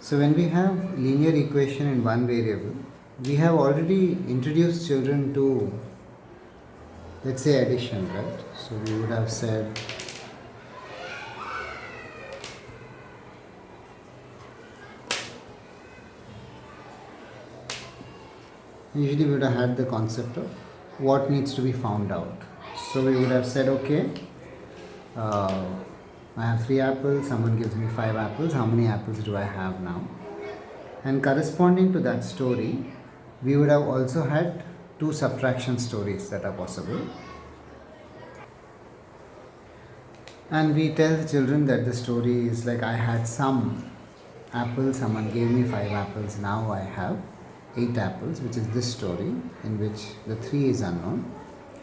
So when we have linear equation in one variable, we have already introduced children to, let's say, addition, right? So we would have said usually we would have had the concept of what needs to be found out. So we would have said, okay, uh, I have 3 apples, someone gives me 5 apples, how many apples do I have now? And corresponding to that story, we would have also had 2 subtraction stories that are possible. And we tell the children that the story is like, I had some apples, someone gave me 5 apples, now I have 8 apples, which is this story in which the 3 is unknown.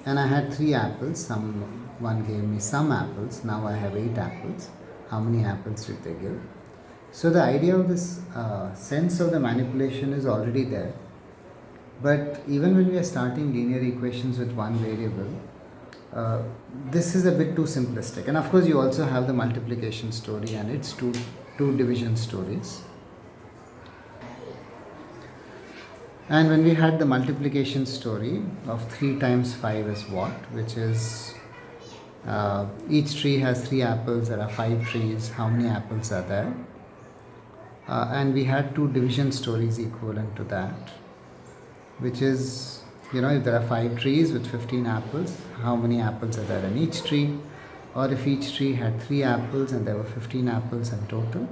And I had 3 apples, someone gave me some apples, now I have 8 apples. How many apples did they give? So the idea of this sense of the manipulation is already there. But even when we are starting linear equations with one variable, this is a bit too simplistic. And of course, you also have the multiplication story and its two division stories. And when we had the multiplication story of 3 times 5 is what, which is each tree has 3 apples, there are 5 trees, how many apples are there? And we had 2 division stories equivalent to that, which is, if there are 5 trees with 15 apples, how many apples are there in each tree? Or if each tree had 3 apples and there were 15 apples in total,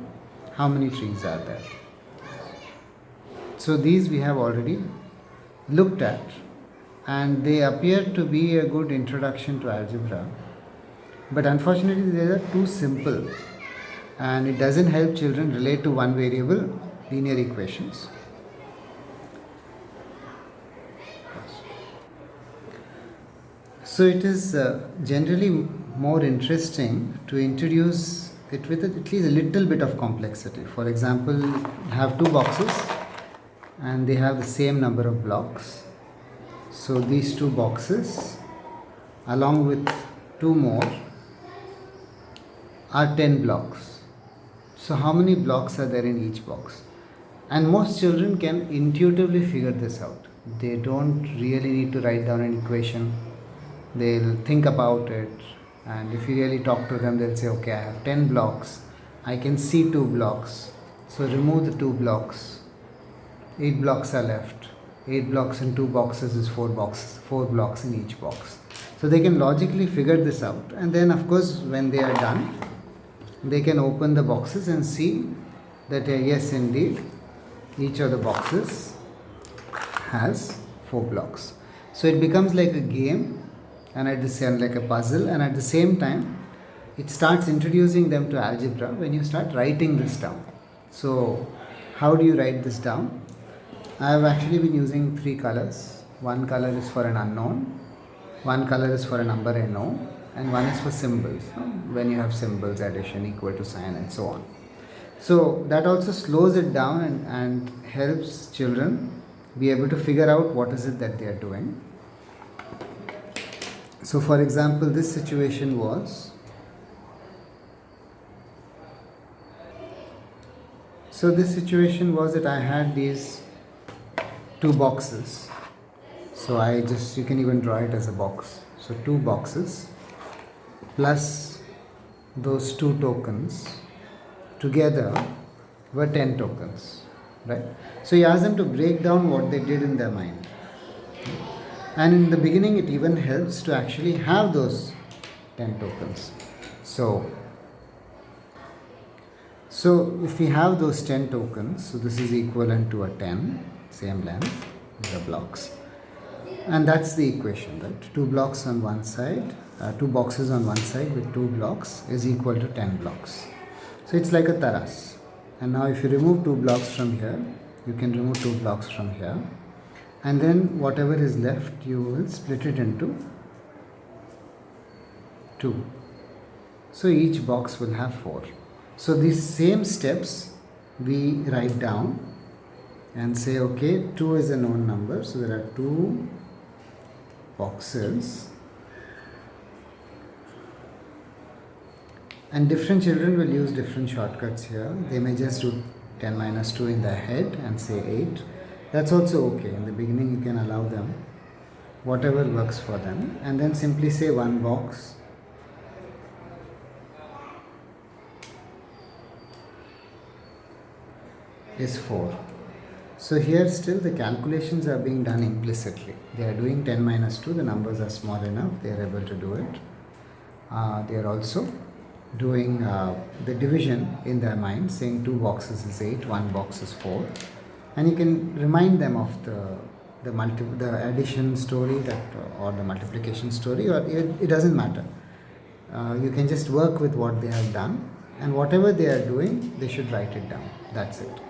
how many trees are there? So these we have already looked at, and they appear to be a good introduction to algebra. But unfortunately, they are too simple, and it doesn't help children relate to one variable linear equations. So it is generally more interesting to introduce it with at least a little bit of complexity. For example, have 2 boxes and they have the same number of blocks. So these 2 boxes along with 2 more are 10 blocks. So how many blocks are there in each box? And most children can intuitively figure this out. They don't really need to write down an equation. They'll think about it, and if you really talk to them, they'll say, okay, I have 10 blocks, I can see 2 blocks, so remove the 2 blocks, 8 blocks are left. 8 blocks in 2 boxes is 4 blocks in each box. So they can logically figure this out, and then of course when they are done, they can open the boxes and see that yes, indeed, each of the boxes has 4 blocks. So it becomes like a game, and at the same, like a puzzle, and at the same time it starts introducing them to algebra when you start writing this down. So how do you write this down? I have actually been using 3 colors. One color is for an unknown, one color is for a number I know, and one is for symbols, when you have symbols, addition, equal to sign, and so on. So that also slows it down and helps children be able to figure out what is it that they are doing. So for example, this situation was, that I had these 2 boxes. So you can even draw it as a box. So 2 boxes plus those 2 tokens together were 10 tokens, right? So you ask them to break down what they did in their mind. And in the beginning, it even helps to actually have those 10 tokens. So if we have those 10 tokens, so this is equivalent to a 10, same length, the blocks. And that's the equation, right? 2 blocks on one side, 2 boxes on one side with 2 blocks is equal to 10 blocks. So it's like a taras. And now if you remove 2 blocks from here, you can remove 2 blocks from here. And then whatever is left, you will split it into 2. So each box will have 4. So these same steps we write down and say, okay, 2 is a known number, so there are 2 boxes, and different children will use different shortcuts here. They may just do 10 minus 2 in their head and say 8. That's also okay. In the beginning, you can allow them whatever works for them, and then simply say one box is 4. So here still the calculations are being done implicitly. They are doing 10 minus 2, the numbers are small enough, they are able to do it. They are also doing the division in their mind, saying 2 boxes is 8, 1 box is 4. And you can remind them of the addition story or the multiplication story, or it doesn't matter. You can just work with what they have done, and whatever they are doing, they should write it down. That's it.